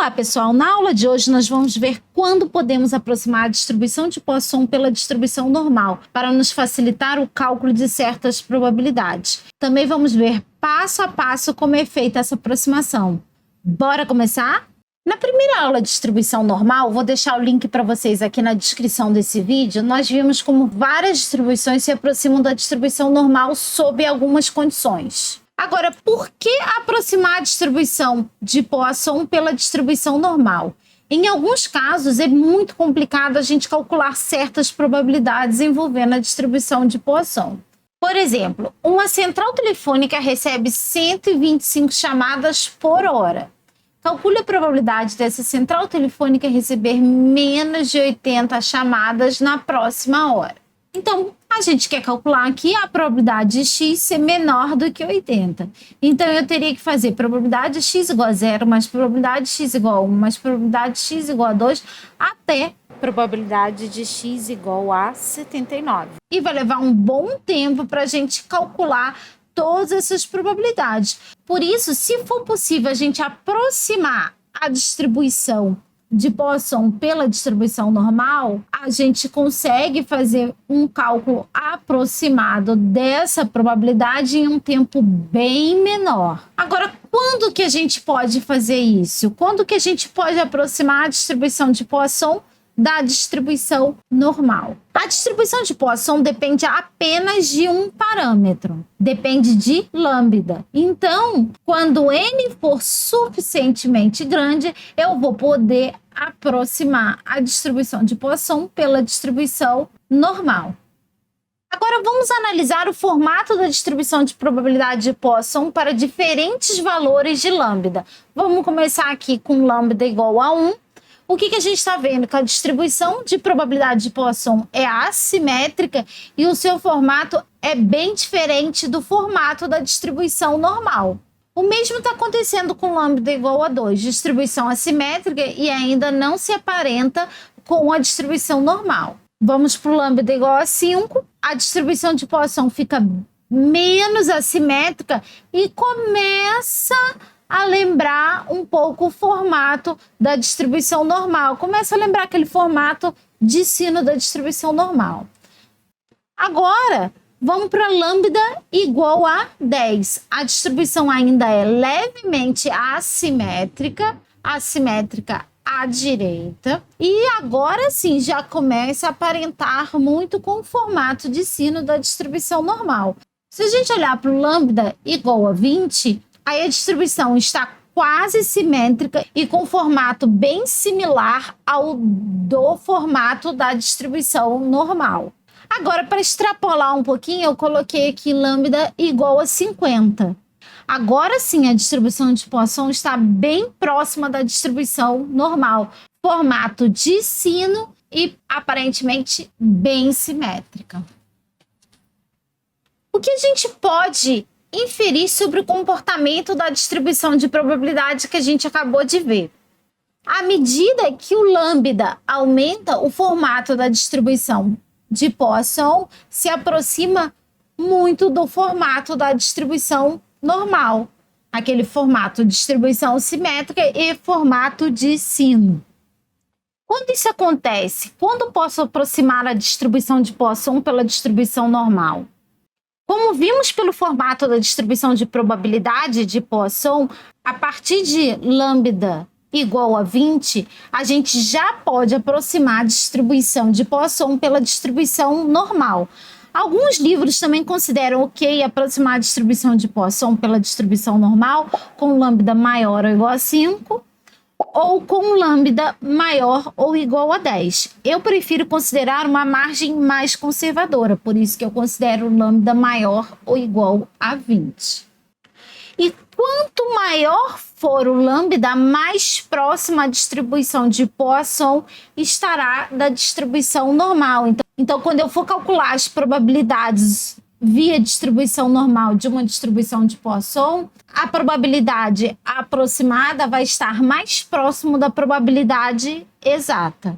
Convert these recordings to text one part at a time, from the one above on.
Olá, pessoal! Na aula de hoje nós vamos ver quando podemos aproximar a distribuição de Poisson pela distribuição normal, para nos facilitar o cálculo de certas probabilidades. Também vamos ver passo a passo como é feita essa aproximação. Bora começar? Na primeira aula de distribuição normal, vou deixar o link para vocês aqui na descrição desse vídeo, nós vimos como várias distribuições se aproximam da distribuição normal sob algumas condições. Agora, por que aproximar a distribuição de Poisson pela distribuição normal? Em alguns casos, é muito complicado a gente calcular certas probabilidades envolvendo a distribuição de Poisson. Por exemplo, uma central telefônica recebe 125 chamadas por hora. Calcule a probabilidade dessa central telefônica receber menos de 80 chamadas na próxima hora. Então, a gente quer calcular aqui a probabilidade de x ser menor do que 80. Então, eu teria que fazer probabilidade de x igual a 0, mais probabilidade de x igual a 1, mais probabilidade de x igual a 2, até probabilidade de x igual a 79. E vai levar um bom tempo para a gente calcular todas essas probabilidades. Por isso, se for possível a gente aproximar a distribuição de Poisson pela distribuição normal, a gente consegue fazer um cálculo aproximado dessa probabilidade em um tempo bem menor. Agora, quando que a gente pode fazer isso? Quando que a gente pode aproximar a distribuição de Poisson da distribuição normal? A distribuição de Poisson depende apenas de um parâmetro, depende de lambda. Então, quando n for suficientemente grande, eu vou poder aproximar a distribuição de Poisson pela distribuição normal. Agora, vamos analisar o formato da distribuição de probabilidade de Poisson para diferentes valores de lambda. Vamos começar aqui com lambda igual a 1. O que a gente está vendo? Que a distribuição de probabilidade de Poisson é assimétrica e o seu formato é bem diferente do formato da distribuição normal. O mesmo está acontecendo com lambda igual a 2, distribuição assimétrica e ainda não se aparenta com a distribuição normal. Vamos para o lambda igual a 5, a distribuição de Poisson fica menos assimétrica e começa a lembrar um pouco o formato da distribuição normal. Começa a lembrar aquele formato de sino da distribuição normal. Agora, vamos para lambda igual a 10. A distribuição ainda é levemente assimétrica à direita. E agora sim, já começa a aparentar muito com o formato de sino da distribuição normal. Se a gente olhar para o lambda igual a 20, aí a distribuição está quase simétrica e com formato bem similar ao do formato da distribuição normal. Agora, para extrapolar um pouquinho, eu coloquei aqui lambda igual a 50. Agora sim, a distribuição de Poisson está bem próxima da distribuição normal. Formato de sino e aparentemente bem simétrica. O que a gente pode inferir sobre o comportamento da distribuição de probabilidade que a gente acabou de ver? À medida que o lambda aumenta, o formato da distribuição de Poisson se aproxima muito do formato da distribuição normal, aquele formato de distribuição simétrica e formato de sino. Quando isso acontece? Quando posso aproximar a distribuição de Poisson pela distribuição normal? Como vimos pelo formato da distribuição de probabilidade de Poisson, a partir de lambda igual a 20, a gente já pode aproximar a distribuição de Poisson pela distribuição normal. Alguns livros também consideram ok aproximar a distribuição de Poisson pela distribuição normal com lambda maior ou igual a 5 ou com lambda maior ou igual a 10. Eu prefiro considerar uma margem mais conservadora, por isso que eu considero lambda maior ou igual a 20. E quanto maior for o lambda, mais próxima a distribuição de Poisson estará da distribuição normal. Então, quando eu for calcular as probabilidades via distribuição normal de uma distribuição de Poisson, a probabilidade aproximada vai estar mais próximo da probabilidade exata.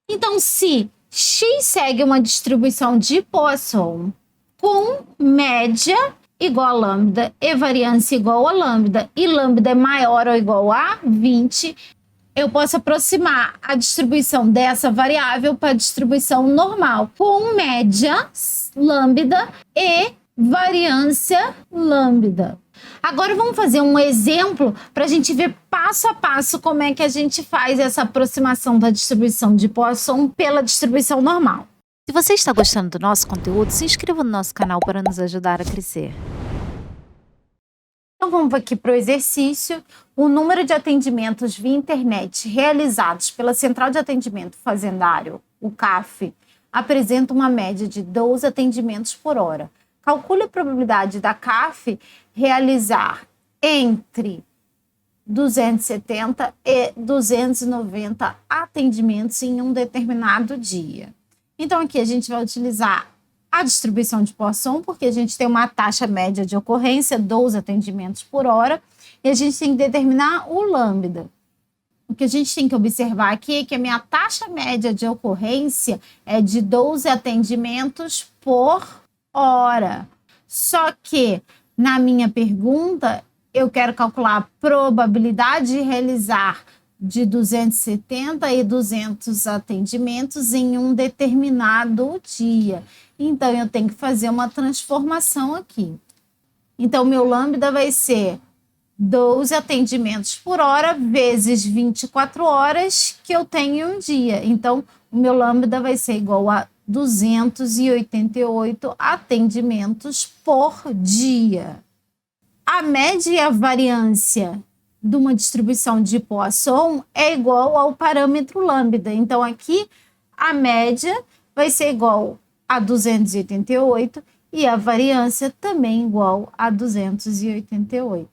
Então, se x segue uma distribuição de Poisson com média igual a lambda e variância igual a lambda, e lambda é maior ou igual a 20, eu posso aproximar a distribuição dessa variável para a distribuição normal, com média lambda e variância lambda. Agora vamos fazer um exemplo para a gente ver passo a passo como é que a gente faz essa aproximação da distribuição de Poisson pela distribuição normal. Se você está gostando do nosso conteúdo, se inscreva no nosso canal para nos ajudar a crescer. Então vamos aqui para o exercício. O número de atendimentos via internet realizados pela Central de Atendimento Fazendário, o CAF, apresenta uma média de 12 atendimentos por hora. Calcule a probabilidade da CAF realizar entre 270 e 290 atendimentos em um determinado dia. Então, aqui a gente vai utilizar a distribuição de Poisson, porque a gente tem uma taxa média de ocorrência, 12 atendimentos por hora, e a gente tem que determinar o lambda. O que a gente tem que observar aqui é que a minha taxa média de ocorrência é de 12 atendimentos por hora. Só que, na minha pergunta, eu quero calcular a probabilidade de realizar de 270 e 200 atendimentos em um determinado dia. Então, eu tenho que fazer uma transformação aqui. Então, meu lambda vai ser 12 atendimentos por hora vezes 24 horas que eu tenho em um dia. Então, o meu lambda vai ser igual a 288 atendimentos por dia. A média e a variância de uma distribuição de Poisson é igual ao parâmetro lambda. Então, aqui a média vai ser igual a 288 e a variância também igual a 288.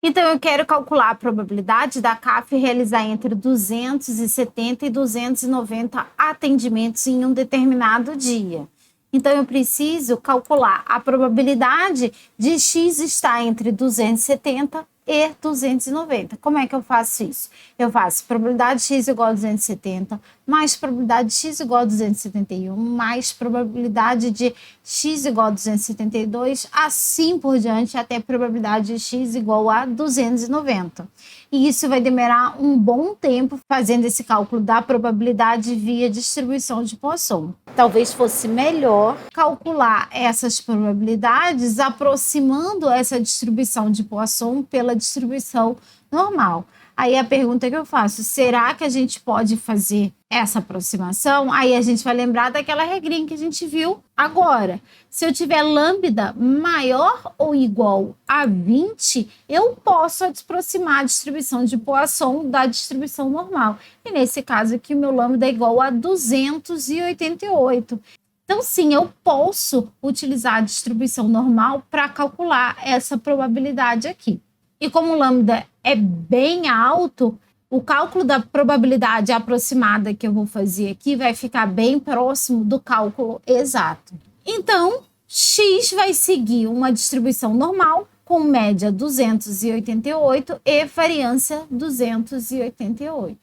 Então, eu quero calcular a probabilidade da CAF realizar entre 270 e 290 atendimentos em um determinado dia. Então, eu preciso calcular a probabilidade de X estar entre 270 e 290. Como é que eu faço isso? Eu faço probabilidade de X igual a 270, mais probabilidade de X igual a 271, mais probabilidade de X igual a 272, assim por diante, até probabilidade de X igual a 290. E isso vai demorar um bom tempo fazendo esse cálculo da probabilidade via distribuição de Poisson. Talvez fosse melhor calcular essas probabilidades aproximando essa distribuição de Poisson pela distribuição normal. Aí a pergunta que eu faço, será que a gente pode fazer essa aproximação? Aí a gente vai lembrar daquela regrinha que a gente viu agora. Se eu tiver lambda maior ou igual a 20, eu posso aproximar a distribuição de Poisson da distribuição normal. E nesse caso aqui, o meu lambda é igual a 288. Então, sim, eu posso utilizar a distribuição normal para calcular essa probabilidade aqui. E como o lambda é bem alto, o cálculo da probabilidade aproximada que eu vou fazer aqui vai ficar bem próximo do cálculo exato. Então, X vai seguir uma distribuição normal com média 288 e variância 288.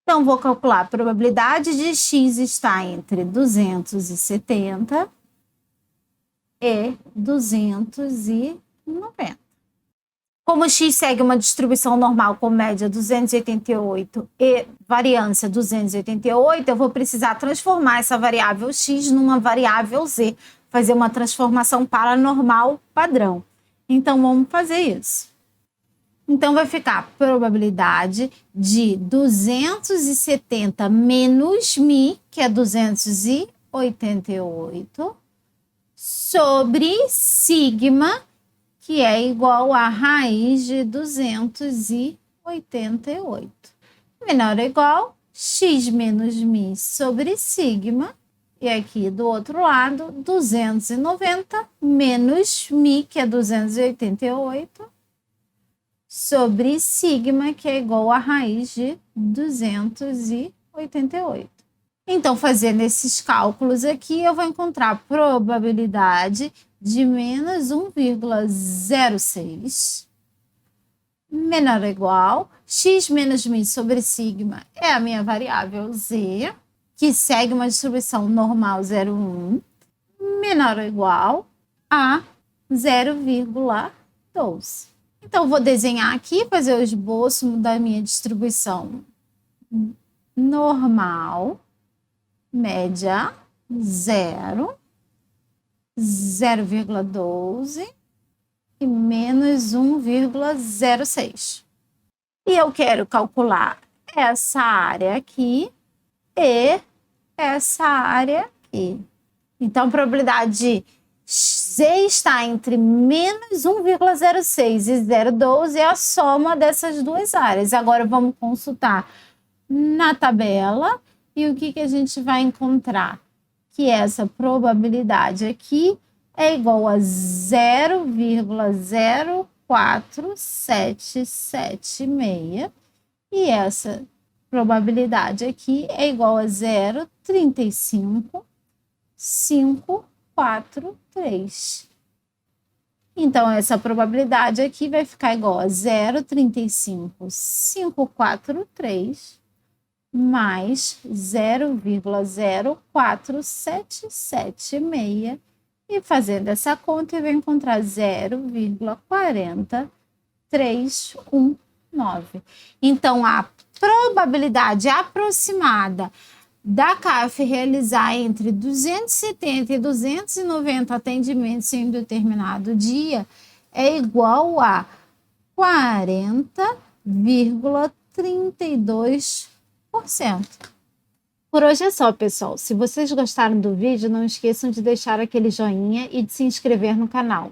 Então, vou calcular a probabilidade de X estar entre 270 e 290. Como X segue uma distribuição normal com média 288 e variância 288, eu vou precisar transformar essa variável X numa variável Z, fazer uma transformação para normal padrão. Então, vamos fazer isso. Então, vai ficar a probabilidade de 270 menos μ, que é 288, sobre sigma, que é igual a raiz de 288. Menor ou igual, x menos μ sobre sigma, e aqui do outro lado, 290 menos μ, que é 288, sobre sigma, que é igual a raiz de 288. Então, fazendo esses cálculos aqui, eu vou encontrar a probabilidade de menos 1,06 menor ou igual, x menos μ sobre sigma é a minha variável z, que segue uma distribuição normal 0,1, menor ou igual a 0,12. Então, vou desenhar aqui, fazer o esboço da minha distribuição normal, média 0, 0,12 e menos 1,06. E eu quero calcular essa área aqui e essa área aqui. Então, a probabilidade de Z está entre menos 1,06 e 0,12 é a soma dessas duas áreas. Agora, vamos consultar na tabela e o que a gente vai encontrar? Que essa probabilidade aqui é igual a 0,04776 e essa probabilidade aqui é igual a 0,35543. Então, essa probabilidade aqui vai ficar igual a 0,35543 mais 0,04776. E fazendo essa conta, eu vou encontrar 0,40319. Então, a probabilidade aproximada da CAF realizar entre 270 e 290 atendimentos em um determinado dia é igual a 40,32%. Por hoje é só, pessoal. Se vocês gostaram do vídeo, não esqueçam de deixar aquele joinha e de se inscrever no canal.